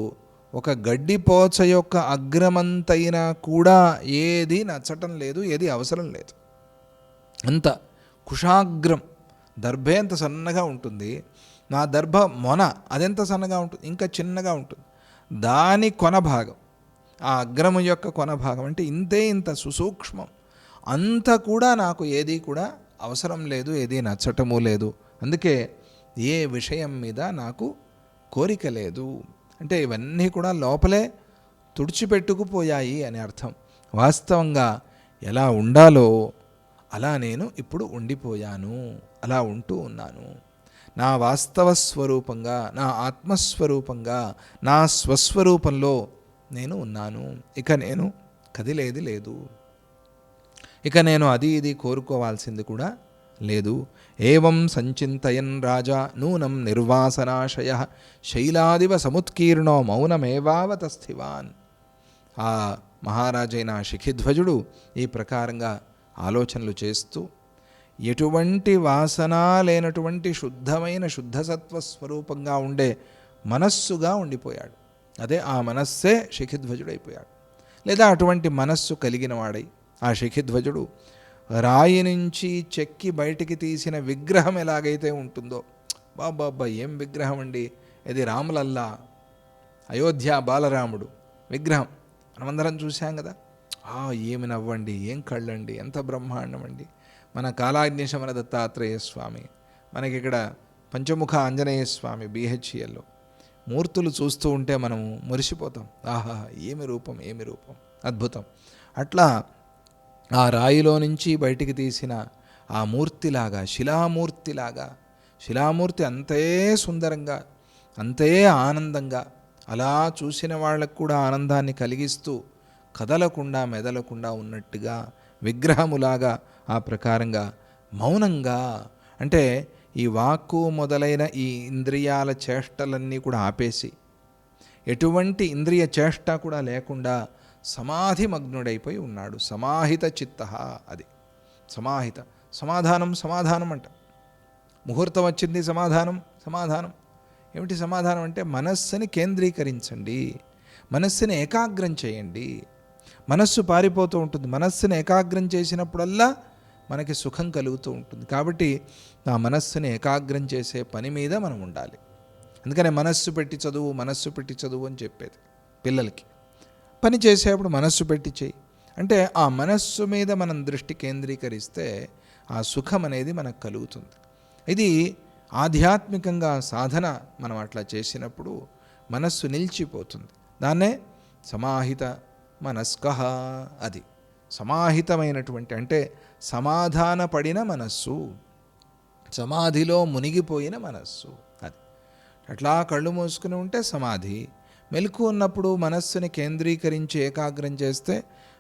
ఒక గడ్డిపోచ యొక్క అగ్రమంతైనా కూడా ఏది నచ్చటం లేదు, ఏది అవసరం లేదు. అంత కుషాగ్రం, దర్భే ఎంత సన్నగా ఉంటుంది, నా దర్భ మొన అదెంత సన్నగా ఉంటుంది, ఇంకా చిన్నగా ఉంటుంది. దాని కొన భాగం, ఆ అగ్రము యొక్క కొన భాగం అంటే ఇంత సుసూక్ష్మం. అంత కూడా నాకు ఏది కూడా అవసరం లేదు, ఏది నచ్చటము లేదు. అందుకే ఏ విషయం మీద నాకు కోరిక లేదు. అంటే ఇవన్నీ కూడా లోపలే తుడిచిపెట్టుకుపోయాయి అని అర్థం. వాస్తవంగా ఎలా ఉండాలో అలా నేను ఇప్పుడు ఉండిపోయాను, అలా ఉంటూ ఉన్నాను. నా వాస్తవ స్వరూపంగా, నా ఆత్మస్వరూపంగా, నా స్వస్వరూపంలో నేను ఉన్నాను. ఇక నేను కదిలేది లేదు, ఇక నేను అది ఇది కోరుకోవాల్సింది కూడా లేదు. ఏవం సంచింతయన్ రాజా నూనం నిర్వాసనాశయ శైలాదివ సముత్కీర్ణో మౌనమేవావతస్థివాన్. ఆ మహారాజైన శిఖిధ్వజుడు ఈ ప్రకారంగా ఆలోచనలు చేస్తూ ఎటువంటి వాసన లేనటువంటి శుద్ధమైన శుద్ధసత్వ స్వరూపంగా ఉండే మనస్సుగా ఉండిపోయాడు. అదే ఆ మనస్సే శిఖిధ్వజుడైపోయాడు. లేదా అటువంటి మనస్సు కలిగిన వాడై ఆ శిఖిధ్వజుడు రాయి నుంచి చెక్కి బయటికి తీసిన విగ్రహం ఎలాగైతే ఉంటుందో, బాబ్బా ఏం విగ్రహం అండి, ఇది రాములల్లా, అయోధ్య బాలరాముడు విగ్రహం మనమందరం చూసాం కదా. ఏమి నవ్వండి, ఏం కళ్ళండి, ఎంత బ్రహ్మాండం అండి. మన కాలాగ్నిశమన దత్తాత్రేయ స్వామి, మనకి ఇక్కడ పంచముఖ ఆంజనేయ స్వామి BHELలో మూర్తులు చూస్తూ ఉంటే మనం మురిసిపోతాం. ఏమి రూపం, ఏమి రూపం, అద్భుతం. అట్లా ఆ రాయిలో నుంచి బయటికి తీసిన ఆ మూర్తిలాగా, శిలామూర్తి అంతే సుందరంగా, అంతే ఆనందంగా, అలా చూసిన వాళ్ళకు కూడా ఆనందాన్ని కలిగిస్తూ కదలకుండా మెదలకుండా ఉన్నట్టుగా విగ్రహములాగా ఆ ప్రకారంగా మౌనంగా, అంటే ఈ వాక్కు మొదలైన ఈ ఇంద్రియాల చేష్టలన్నీ కూడా ఆపేసి, ఎటువంటి ఇంద్రియ చేష్ట కూడా లేకుండా సమాధి మగ్నుడైపోయి ఉన్నాడు. సమాహిత చిత్త, అది సమాహిత. సమాధానం అంట. ముహూర్తం వచ్చింది, సమాధానం ఏమిటి సమాధానం అంటే మనస్సుని కేంద్రీకరించండి, మనస్సుని ఏకాగ్రం చేయండి. మనస్సు పారిపోతూ ఉంటుంది, మనస్సుని ఏకాగ్రం చేసినప్పుడల్లా మనకి సుఖం కలుగుతూ ఉంటుంది. కాబట్టి ఆ మనస్సుని ఏకాగ్రం చేసే పని మీద మనం ఉండాలి. అందుకనే మనస్సు పెట్టి చదువు అని చెప్పేది పిల్లలకి. పని చేసేప్పుడు మనస్సు పెట్టి చేయి అంటే ఆ మనస్సు మీద మనం దృష్టి కేంద్రీకరిస్తే ఆ సుఖం అనేది మనకు కలుగుతుంది. ఇది ఆధ్యాత్మికంగా సాధన మనం అట్లా చేసినప్పుడు మనస్సు నిలిచిపోతుంది. దాన్నే సమాహిత మనస్కః, అది సమాహితమైనటువంటి అంటే సమాధాన పడిన మనస్సు, సమాధిలో మునిగిపోయిన మనస్సు. అది అట్లా కళ్ళు మూసుకుని ఉంటే సమాధి, మెలకు ఉన్నప్పుడు మనస్సుని కేంద్రీకరించి ఏకాగ్రం చేస్తే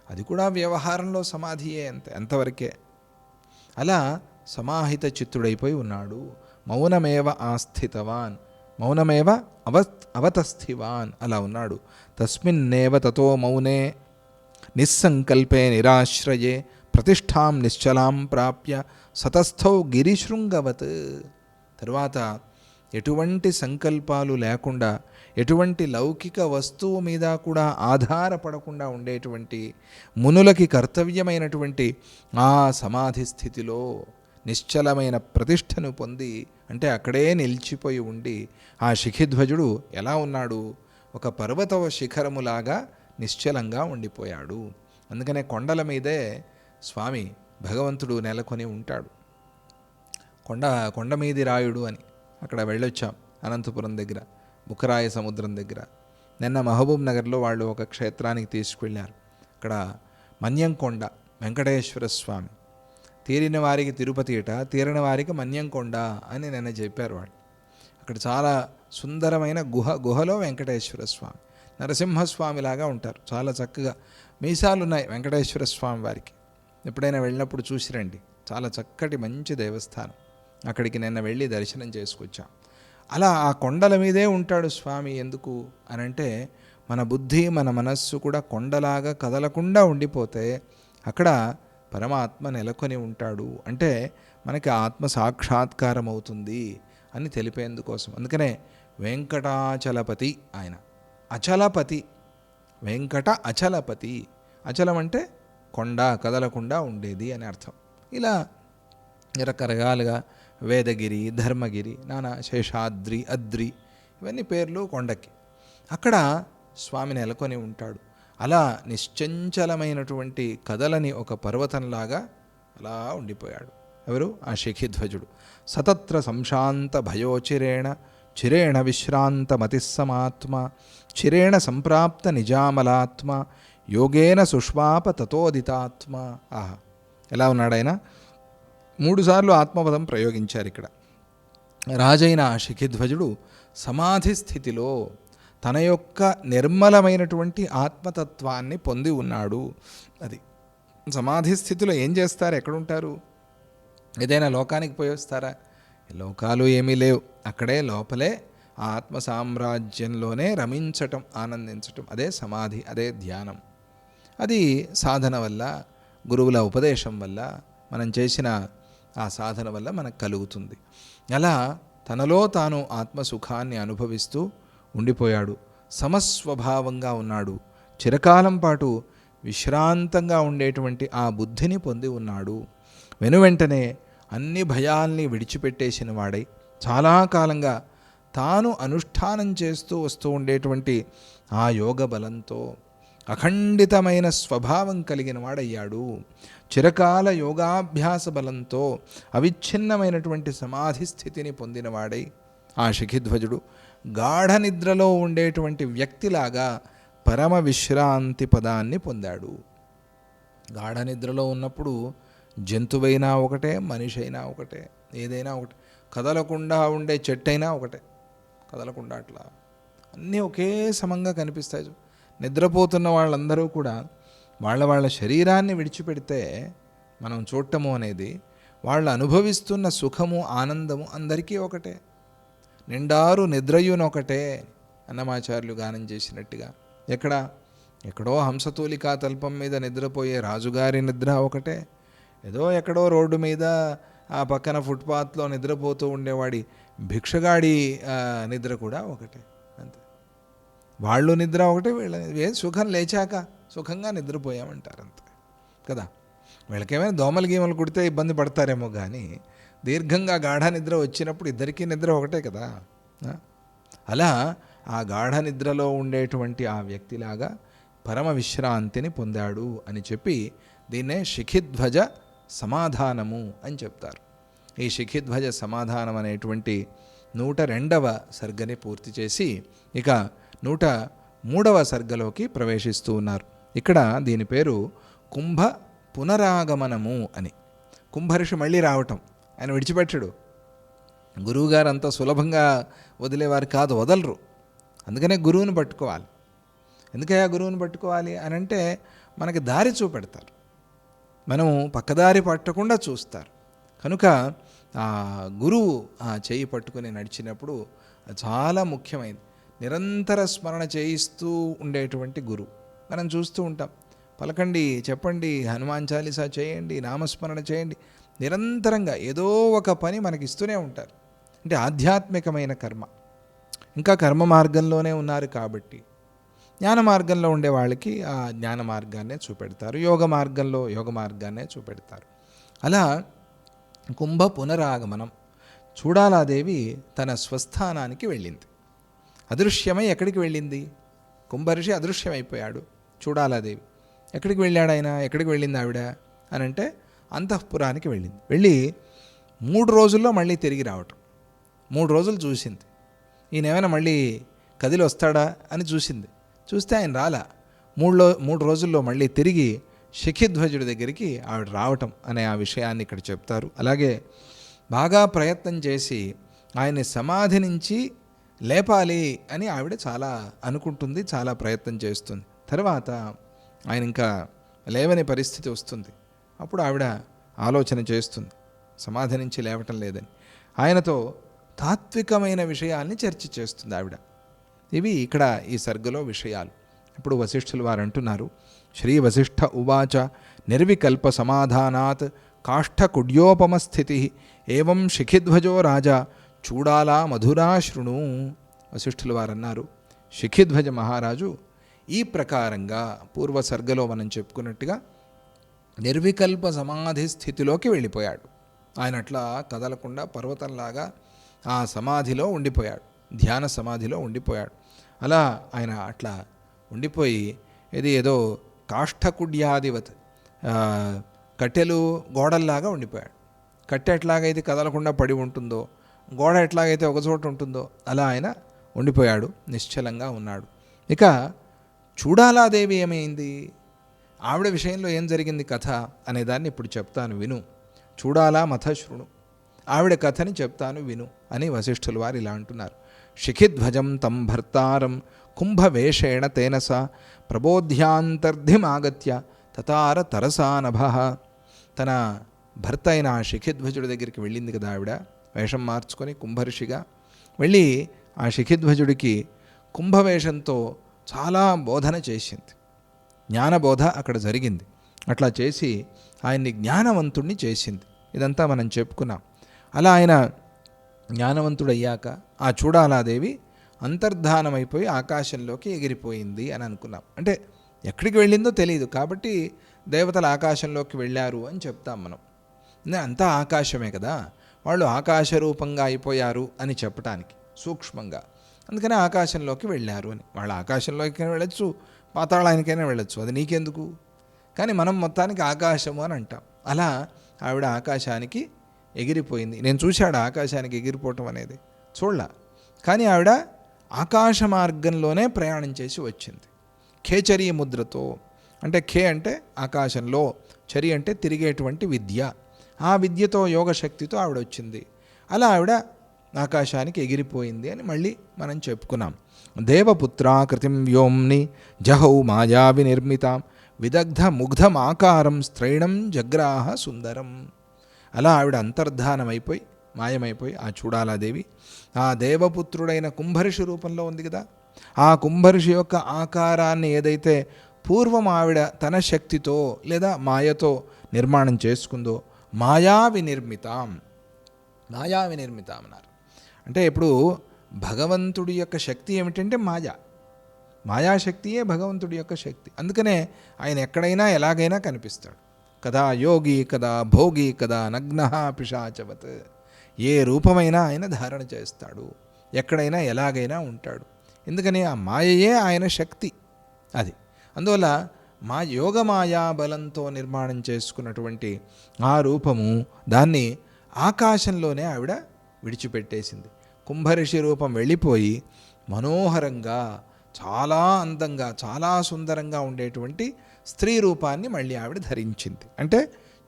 అది కూడా వ్యవహారంలో సమాధియే, ఎంతవరకే. అలా సమాహిత చిత్తుడైపోయి ఉన్నాడు. మౌనమేవ ఆస్థితవాన్, మౌనమేవ అవతస్థివాన్, అలా ఉన్నాడు. తస్మిన్నేవ తతో మౌనే నిస్సంకల్పే నిరాశ్రయే ప్రతిష్టాం నిశ్చలాం ప్రాప్య సతస్థౌ గిరిశృంగవత్. తరువాత ఎటువంటి సంకల్పాలు లేకుండా, ఎటువంటి లౌకిక వస్తువు మీద కూడా ఆధారపడకుండా ఉండేటువంటి మునులకి కర్తవ్యమైనటువంటి ఆ సమాధి స్థితిలో నిశ్చలమైన ప్రతిష్టను పొంది, అంటే అక్కడే నిలిచిపోయి ఉండి ఆ శిఖిధ్వజుడు ఎలా ఉన్నాడు? ఒక పర్వత శిఖరములాగా నిశ్చలంగా ఉండిపోయాడు. అందుకనే కొండల మీదే స్వామి భగవంతుడు నెలకొని ఉంటాడు. కొండ మీది రాయుడు అని అక్కడ వెళ్ళొచ్చాం. అనంతపురం దగ్గర బుక్కరాయ సముద్రం దగ్గర. నిన్న మహబూబ్ నగర్లో వాళ్ళు ఒక క్షేత్రానికి తీసుకువెళ్ళారు. అక్కడ మన్యంకొండ వెంకటేశ్వర స్వామి, తీరిన వారికి తిరుపతి ఏట, తీరిన వారికి మన్యంకొండ అని నిన్న చెప్పారు వాళ్ళు. అక్కడ చాలా సుందరమైన గుహలో వెంకటేశ్వర స్వామి, నరసింహస్వామిలాగా ఉంటారు. చాలా చక్కగా మీసాలు ఉన్నాయి వెంకటేశ్వర స్వామి వారికి. ఎప్పుడైనా వెళ్ళినప్పుడు చూసిరండి, చాలా చక్కటి మంచి దేవస్థానం. అక్కడికి నిన్న వెళ్ళి దర్శనం చేసుకొచ్చాం. అలా ఆ కొండల మీదే ఉంటాడు స్వామి. ఎందుకు అనంటే మన బుద్ధి మన మనస్సు కూడా కొండలాగా కదలకుండా ఉండిపోతే అక్కడ పరమాత్మ నెలకొని ఉంటాడు. అంటే మనకి ఆత్మ సాక్షాత్కారం అవుతుంది అని తెలిపేందుకోసం. అందుకనే వెంకటాచలపతి ఆయన, అచలపతి, వెంకట అచలపతి. అచలం అంటే కొండ, కదలకుండా ఉండేది అని అర్థం. ఇలా రకరకాలుగా వేదగిరి, ధర్మగిరి, నానా శేషాద్రి, అద్రి, ఇవన్నీ పేర్లు కొండకి. అక్కడ స్వామి నెలకొని ఉంటాడు. అలా నిశ్చంచలమైనటువంటి కదలని ఒక పర్వతంలాగా అలా ఉండిపోయాడు. ఎవరు? ఆ శిఖిధ్వజుడు. సతత్ర సంశాంత భయోచిరేణ చిరేణ విశ్రాంత మతిస్సమాత్మ చిరేణ సంప్రాప్త నిజామలాత్మ యోగేన సుష్వాప తతోదితాత్మ. ఆహా, ఎలా ఉన్నాడు ఆయన? 3 సార్లు ఆత్మపదం ప్రయోగించారు ఇక్కడ. రాజైన ఆ శిఖిధ్వజుడు సమాధి స్థితిలో తన యొక్క నిర్మలమైనటువంటి ఆత్మతత్వాన్ని పొంది ఉన్నాడు. అది సమాధి స్థితిలో ఏం చేస్తారు? ఎక్కడుంటారు? ఏదైనా లోకానికి పోయి వస్తారా? లోకాలు ఏమీ లేవు. అక్కడే లోపలే ఆత్మ సామ్రాజ్యంలోనే రమించటం, ఆనందించటం, అదే సమాధి, అదే ధ్యానం. అది సాధన వల్ల, గురువుల ఉపదేశం వల్ల, మనం చేసిన ఆ సాధన వల్ల మనకు కలుగుతుంది. అలా తనలో తాను ఆత్మసుఖాన్ని అనుభవిస్తూ ఉండిపోయాడు. సమస్వభావంగా ఉన్నాడు. చిరకాలం పాటు విశ్రాంతంగా ఉండేటువంటి ఆ బుద్ధిని పొంది ఉన్నాడు. వెనువెంటనే అన్ని భయాల్ని విడిచిపెట్టేసిన వాడై చాలా కాలంగా తాను అనుష్ఠానం చేస్తూ వస్తూ ఉండేటువంటి ఆ యోగ బలంతో అఖండితమైన స్వభావం కలిగిన వాడయ్యాడు. చిరకాల యోగాభ్యాస బలంతో అవిచ్ఛిన్నమైనటువంటి సమాధి స్థితిని పొందినవాడై ఆ శిఖిధ్వజుడు గాఢ నిద్రలో ఉండేటువంటి వ్యక్తిలాగా పరమ విశ్రాంతి పదాన్ని పొందాడు. గాఢ నిద్రలో ఉన్నప్పుడు జంతువైనా ఒకటే, మనిషి అయినా ఒకటే, ఏదైనా ఒకటే, కదలకుండా ఉండే చెట్టు అయినా ఒకటే, కదలకుండా అట్లా అన్నీ ఒకే సమంగా కనిపిస్తాయి. నిద్రపోతున్న వాళ్ళందరూ కూడా వాళ్ళ శరీరాన్ని విడిచిపెడితే మనం చూడటము అనేది, వాళ్ళు అనుభవిస్తున్న సుఖము ఆనందము అందరికీ ఒకటే. నిండారు నిద్రయునొకటే అన్నమాచార్యులు గానం చేసినట్టుగా. ఎక్కడో హంసతూలికా తల్పం మీద నిద్రపోయే రాజుగారి నిద్ర ఒకటే, ఏదో ఎక్కడో రోడ్డు మీద ఆ పక్కన ఫుట్పాత్లో నిద్రపోతూ ఉండేవాడి భిక్షగాడి నిద్ర కూడా ఒకటే. అంతే, వాళ్ళు నిద్ర ఒకటే, వీళ్ళ సుఖం లేచాక సుఖంగా నిద్రపోయామంటారు అంతే కదా. వీళ్ళకేమైనా దోమలు గీమలు కుడితే ఇబ్బంది పడతారేమో కానీ దీర్ఘంగా గాఢ నిద్ర వచ్చినప్పుడు ఇద్దరికీ నిద్ర ఒకటే కదా. అలా ఆ గాఢ నిద్రలో ఉండేటువంటి ఆ వ్యక్తిలాగా పరమ విశ్రాంతిని పొందాడు అని చెప్పి దీన్నే శిఖిధ్వజ సమాధానము అని చెప్తారు. ఈ శిఖిధ్వజ సమాధానం అనేటువంటి 102వ సర్గని పూర్తి చేసి ఇక 103వ సర్గలోకి ప్రవేశిస్తూ ఉన్నారు. ఇక్కడ దీని పేరు కుంభ పునరాగమనము అని. కుంభర్షి మళ్ళీ రావటం, ఆయన విడిచిపెట్టడు. గురువుగారు అంత సులభంగా వదిలేవారు కాదు, వదలరు. అందుకనే గురువుని పట్టుకోవాలి. ఎందుకయ్యా గురువుని పట్టుకోవాలి అని అంటే మనకి దారి చూపెడతారు, మనం పక్కదారి పట్టకుండా చూస్తారు. కనుక ఆ గురువు ఆ చేయి పట్టుకుని నడిచినప్పుడు చాలా ముఖ్యమైనది. నిరంతర స్మరణ చేయిస్తూ ఉండేటువంటి గురువు మనం చూస్తూ ఉంటాం. పలకండి, చెప్పండి, హనుమాన్ చాలీసా చేయండి, నామస్మరణ చేయండి, నిరంతరంగా ఏదో ఒక పని మనకి ఇస్తూనే ఉంటారు. అంటే ఆధ్యాత్మికమైన కర్మ. ఇంకా కర్మ మార్గంలోనే ఉన్నారు కాబట్టి జ్ఞాన మార్గంలో ఉండే వాళ్ళకి ఆ జ్ఞాన మార్గాన్నే చూపెడతారు, యోగ మార్గంలో యోగ మార్గాన్నే చూపెడతారు. అలా కుంభ పునరాగమనం. చూడాలాదేవి తన స్వస్థానానికి వెళ్ళింది. అదృశ్యమై ఎక్కడికి వెళ్ళింది? కుంభర్షి అదృశ్యమైపోయాడు. చూడాలాదేవి ఎక్కడికి వెళ్ళాడు ఆయన? ఎక్కడికి వెళ్ళింది ఆవిడ అని అంటే అంతఃపురానికి వెళ్ళింది. వెళ్ళి 3 రోజుల్లో మళ్ళీ తిరిగి రావటం. 3 రోజులు చూసింది. ఈయనేమైనా మళ్ళీ కదిలి వస్తాడా అని చూసింది. చూస్తే ఆయన రాలా. 3 రోజుల్లో మళ్ళీ తిరిగి శిఖిధ్వజుడి దగ్గరికి ఆవిడ రావటం అనే ఆ విషయాన్ని ఇక్కడ చెప్తారు. అలాగే బాగా ప్రయత్నం చేసి ఆయన్ని సమాధి నుంచి లేపాలి అని ఆవిడ చాలా అనుకుంటుంది, చాలా ప్రయత్నం చేస్తుంది. తర్వాత ఆయన ఇంకా లేవని పరిస్థితి వస్తుంది. అప్పుడు ఆవిడ ఆలోచన చేస్తుంది, సమాధి నుంచి లేవటం లేదని. ఆయనతో తాత్వికమైన విషయాల్ని చర్చ చేస్తుంది ఆవిడ. ఇవి ఇక్కడ ఈ సర్గలో విషయాలు. ఇప్పుడు వశిష్ఠులు వారు అంటున్నారు, శ్రీ వశిష్ఠ ఉవాచ నిర్వికల్ప సమాధానాత్ కాష్ఠకుడ్యోపమస్థితి ఏవం శిఖిధ్వజో రాజా చూడాలా మధురా శృణు. వశిష్ఠులు వారు అన్నారు, శిఖిధ్వజ మహారాజు ఈ ప్రకారంగా పూర్వ సర్గలో మనం చెప్పుకున్నట్టుగా నిర్వికల్ప సమాధి స్థితిలోకి వెళ్ళిపోయాడు. ఆయన అట్లా కదలకుండా పర్వతంలాగా ఆ సమాధిలో ఉండిపోయాడు, ధ్యాన సమాధిలో ఉండిపోయాడు. అలా ఆయన అట్లా ఉండిపోయి ఏదో కాష్ఠకుడ్యాదివత్ కట్టెలు గోడల్లాగా ఉండిపోయాడు. కట్టె ఎట్లాగైతే కదలకుండా పడి ఉంటుందో, గోడ ఎట్లాగైతే ఒకచోట ఉంటుందో అలా ఆయన ఉండిపోయాడు, నిశ్చలంగా ఉన్నాడు. ఇక చూడాలాదేవి ఏమైంది, ఆవిడ విషయంలో ఏం జరిగింది కథ అనేదాన్ని ఇప్పుడు చెప్తాను విను. చూడాలా మథ శృణు, ఆవిడ కథని చెప్తాను విను అని వశిష్ఠులు వారు ఇలా అంటున్నారు. శిఖిధ్వజం తం భర్తారం కుంభవేషేణ తేనస ప్రబోధ్యాంతర్ధిమాగత్య తతార తరసానభ. తన భర్త అయిన ఆ శిఖిధ్వజుడి దగ్గరికి వెళ్ళింది కదా ఆవిడ, వేషం మార్చుకొని కుంభర్షిగా వెళ్ళి ఆ శిఖిధ్వజుడికి కుంభవేషంతో చాలా బోధన చేసింది. జ్ఞానబోధ అక్కడ జరిగింది. అట్లా చేసి ఆయన్ని జ్ఞానవంతుణ్ణి చేసింది. ఇదంతా మనం చెప్పుకున్నాం. అలా ఆయన జ్ఞానవంతుడయ్యాక ఆ చూడాలాదేవి అంతర్ధానమైపోయి ఆకాశంలోకి ఎగిరిపోయింది అని అనుకున్నాం. అంటే ఎక్కడికి వెళ్ళిందో తెలియదు కాబట్టి దేవతలు ఆకాశంలోకి వెళ్ళారు అని చెప్తాం మనం. అంతా ఆకాశమే కదా, వాళ్ళు ఆకాశ రూపంగా అయిపోయారు అని చెప్పటానికి సూక్ష్మంగా, అందుకనే ఆకాశంలోకి వెళ్ళారు అని. వాళ్ళు ఆకాశంలోకి వెళ్ళొచ్చు, పాతాళానికైనా వెళ్ళొచ్చు, అది నీకెందుకు. కానీ మనం మొత్తానికి ఆకాశము అని అంటాం. అలా ఆవిడ ఆకాశానికి ఎగిరిపోయింది. నేను చూశాడు ఆకాశానికి ఎగిరిపోవటం అనేది, చూడలా. కానీ ఆవిడ ఆకాశ మార్గంలోనే ప్రయాణం చేసి వచ్చింది. ఖేచరీ ముద్రతో అంటే ఖే అంటే ఆకాశంలో, చరి అంటే తిరిగేటువంటి విద్య. ఆ విద్యతో యోగశక్తితో ఆవిడ వచ్చింది. అలా ఆవిడ ఆకాశానికి ఎగిరిపోయింది అని మళ్ళీ మనం చెప్పుకున్నాం. దేవపుత్రాకృతిం వ్యోమ్ని జహౌ మాయావి నిర్మితాం విదగ్ధ ముగ్ధమాకారం స్త్రైణం జగ్రాహ సుందరం. అలా ఆవిడ అంతర్ధానమైపోయి మాయమైపోయి ఆ చూడాలాదేవి ఆ దేవపుత్రుడైన కుంభర్షి రూపంలో ఉంది కదా. ఆ కుంభర్షి యొక్క ఆకారాన్ని ఏదైతే పూర్వం ఆవిడ తన శక్తితో లేదా మాయతో నిర్మాణం చేసుకుందో మాయా వినిర్మితాం అన్నారు. అంటే ఇప్పుడు భగవంతుడి యొక్క శక్తి ఏమిటంటే మాయాశక్తియే భగవంతుడి యొక్క శక్తి. అందుకనే ఆయన ఎక్కడైనా ఎలాగైనా కనిపిస్తాడు. కదా యోగి కదా భోగి కదా నగ్న పిశాచవత్. ఏ రూపమైనా ఆయన ధారణ చేస్తాడు, ఎక్కడైనా ఎలాగైనా ఉంటాడు. ఎందుకని ఆ మాయయే ఆయన శక్తి. అది అందువల్ల యోగమాయా బలంతో నిర్మాణం చేసుకున్నటువంటి ఆ రూపము దాన్ని ఆకాశంలోనే ఆవిడ విడిచిపెట్టేసింది. కుంభరిషి రూపం వెళ్ళిపోయి మనోహరంగా చాలా అందంగా చాలా సుందరంగా ఉండేటువంటి స్త్రీ రూపాన్ని మళ్ళీ ఆవిడ ధరించింది. అంటే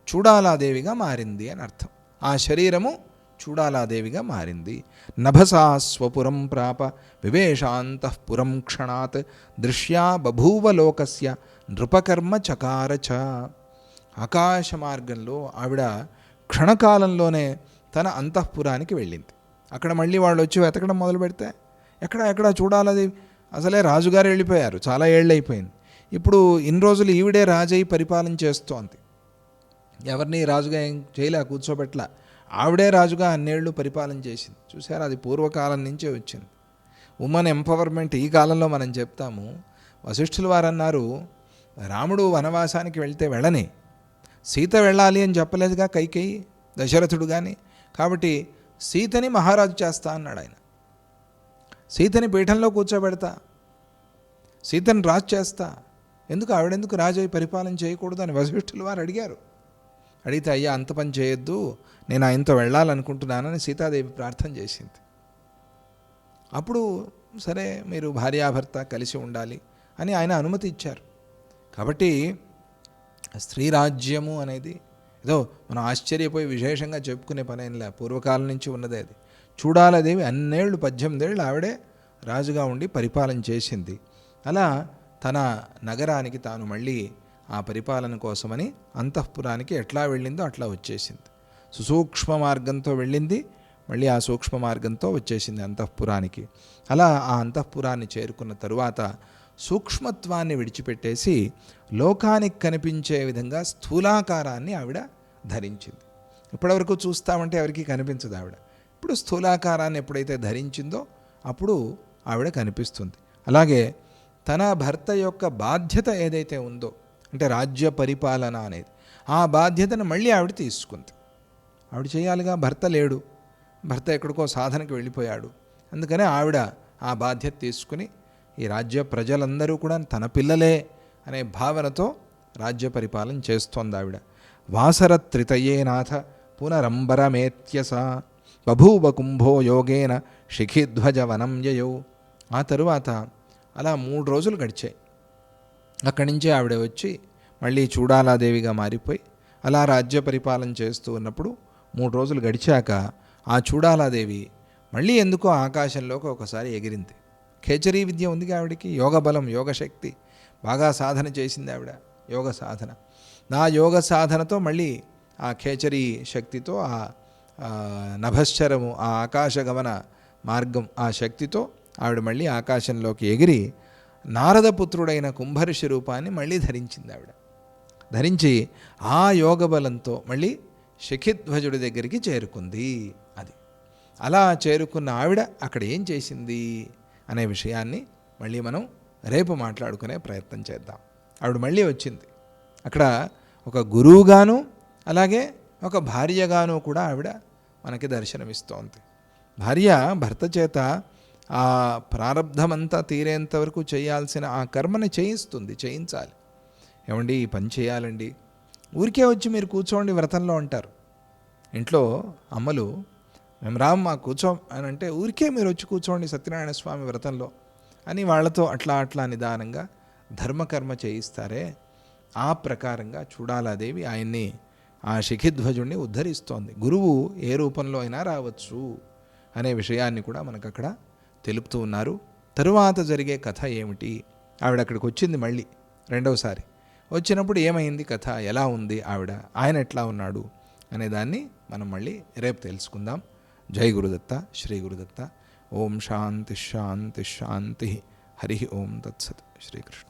చూడాలాదేవిగా మారింది అని అర్థం. ఆ శరీరము చూడాలాదేవిగా మారింది. నభసా స్వపురం ప్రాప వివేశాంతఃపురం క్షణాత్ దృశ్యా బభూవ లోకస్య నృపకర్మ చకారచ. ఆకాశ మార్గంలో ఆవిడ క్షణకాలంలోనే తన అంతఃపురానికి వెళ్ళింది. అక్కడ మళ్ళీ వాళ్ళు వచ్చి వెతకడం మొదలు పెడితే ఎక్కడ చూడాలదేవి, అసలే రాజుగారు వెళ్ళిపోయారు, చాలా ఏళ్ళు అయిపోయింది. ఇప్పుడు ఇన్ని రోజులు ఈవిడే రాజై పరిపాలన చేస్తోంది. ఎవరిని రాజుగా ఏం చేయలే, కూర్చోబెట్టలా. ఆవిడే రాజుగా అన్నేళ్ళు పరిపాలన చేసింది. చూసారా, అది పూర్వకాలం నుంచే వచ్చింది. ఉమెన్ ఎంపవర్మెంట్ ఈ కాలంలో మనం చెప్తాము. వశిష్ఠులు వారు అన్నారు, రాముడు వనవాసానికి వెళ్తే వెళ్ళని, సీత వెళ్ళాలి అని చెప్పలేదుగా కైకేయి, దశరథుడు కానీ. కాబట్టి సీతని మహారాజు చేస్తా అన్నాడు ఆయన. సీతని పీఠంలో కూర్చోబెడతా, సీతని రాజు చేస్తా, ఎందుకు ఆవిడెందుకు రాజు అయి పరిపాలన చేయకూడదు అని వశిష్ఠులు వారు అడిగారు. అడిగితే అయ్యా అంత పని చేయొద్దు, నేను ఆయనతో వెళ్ళాలనుకుంటున్నానని సీతాదేవి ప్రార్థన చేసింది. అప్పుడు సరే మీరు భార్యాభర్త కలిసి ఉండాలి అని ఆయన అనుమతి ఇచ్చారు. కాబట్టి స్త్రీ రాజ్యము అనేది ఏదో మనం ఆశ్చర్యపోయి విశేషంగా చెప్పుకునే పనేంలే, పూర్వకాలం నుంచి ఉన్నదే అది. చూడాలదేవి అన్నేళ్ళు 18 ఏళ్ళు ఆవిడే రాజుగా ఉండి పరిపాలన చేసింది. అలా తన నగరానికి తాను మళ్ళీ ఆ పరిపాలన కోసమని అంతఃపురానికి ఎట్లా వెళ్ళిందో అట్లా వచ్చేసింది. సుసూక్ష్మ మార్గంతో వెళ్ళింది, మళ్ళీ ఆ సూక్ష్మ మార్గంతో వచ్చేసింది అంతఃపురానికి. అలా ఆ అంతఃపురాన్ని చేరుకున్న తరువాత సూక్ష్మత్వాన్ని విడిచిపెట్టేసి లోకానికి కనిపించే విధంగా స్థూలాకారాన్ని ఆవిడ ధరించింది. ఇప్పటివరకు చూస్తామంటే ఎవరికి కనిపించదు ఆవిడ. ఇప్పుడు స్థూలాకారాన్ని ఎప్పుడైతే ధరించిందో అప్పుడు ఆవిడ కనిపిస్తుంది. అలాగే తన భర్త యొక్క బాధ్యత ఏదైతే ఉందో, అంటే రాజ్య పరిపాలన అనేది, ఆ బాధ్యతను మళ్ళీ ఆవిడ తీసుకుంది. ఆవిడ చేయాలిగా, భర్త లేడు, భర్త ఎక్కడికో సాధనకి వెళ్ళిపోయాడు. అందుకనే ఆవిడ ఆ బాధ్యత తీసుకుని ఈ రాజ్య ప్రజలందరూ కూడా తన పిల్లలే అనే భావనతో రాజ్య పరిపాలన చేస్తోంది ఆవిడ. వాసరత్రితయేనాథ పునరంబరమేత్యస బభూవ కుంభో యోగేన శిఖిధ్వజ వనం యయౌ. ఆ తరువాత అలా 3 రోజులు గడిచాయి. అక్కడి నుంచే ఆవిడ వచ్చి మళ్ళీ చూడాలాదేవిగా మారిపోయి అలా రాజ్య పరిపాలన చేస్తూ ఉన్నప్పుడు 3 రోజులు గడిచాక ఆ చూడాలాదేవి మళ్ళీ ఎందుకో ఆకాశంలోకి ఒకసారి ఎగిరింది. ఖేచరీ విద్య ఉంది ఆవిడికి, యోగ బలం, యోగశక్తి బాగా సాధన చేసింది ఆవిడ, యోగ సాధన. నా యోగ సాధనతో మళ్ళీ ఆ ఖేచరీ శక్తితో ఆ నభశ్చరము, ఆ ఆకాశగమన మార్గం, ఆ శక్తితో ఆవిడ మళ్ళీ ఆకాశంలోకి ఎగిరి నారదపుత్రుడైన కుంభర్షి రూపాన్ని మళ్ళీ ధరించింది ఆవిడ. ధరించి ఆ యోగ బలంతో మళ్ళీ శిఖిధ్వజుడి దగ్గరికి చేరుకుంది. అది అలా చేరుకున్న ఆవిడ అక్కడ ఏం చేసింది అనే విషయాన్ని మళ్ళీ మనం రేపు మాట్లాడుకునే ప్రయత్నం చేద్దాం. ఆవిడ మళ్ళీ వచ్చింది. అక్కడ ఒక గురువుగాను అలాగే ఒక భార్యగాను కూడా ఆవిడ మనకి దర్శనమిస్తోంది. భార్య భర్త చేత ఆ ప్రారంధమంతా తీరేంత వరకు చేయాల్సిన ఆ కర్మని చేయించాలి. ఏమండి ఈ పని చేయాలండి, ఊరికే వచ్చి మీరు కూర్చోండి వ్రతంలో అంటారు. ఇంట్లో అమ్మలు మేము రాము మా కూర్చోం అని అంటే ఊరికే మీరు వచ్చి కూర్చోండి సత్యనారాయణ స్వామి వ్రతంలో అని వాళ్ళతో అట్లా నిదానంగా ధర్మకర్మ చేయిస్తారే, ఆ ప్రకారంగా చూడాలాదేవి ఆయన్ని, ఆ శిఖిధ్వజుణ్ణి ఉద్ధరిస్తోంది. గురువు ఏ రూపంలో అయినా రావచ్చు అనే విషయాన్ని కూడా మనకు అక్కడ తెలుపుతూ ఉన్నారు. తరువాత జరిగే కథ ఏమిటి, ఆవిడ అక్కడికి వచ్చింది మళ్ళీ రెండవసారి, వచ్చినప్పుడు ఏమైంది కథ, ఎలా ఉంది ఆవిడ, ఆయన ఎట్లా ఉన్నాడు అనేదాన్ని మనం మళ్ళీ రేపు తెలుసుకుందాం. జై గురుదత్త, శ్రీ గురుదత్త. ఓం శాంతి శాంతి శాంతి. హరి ఓం తత్సత్. శ్రీకృష్ణ.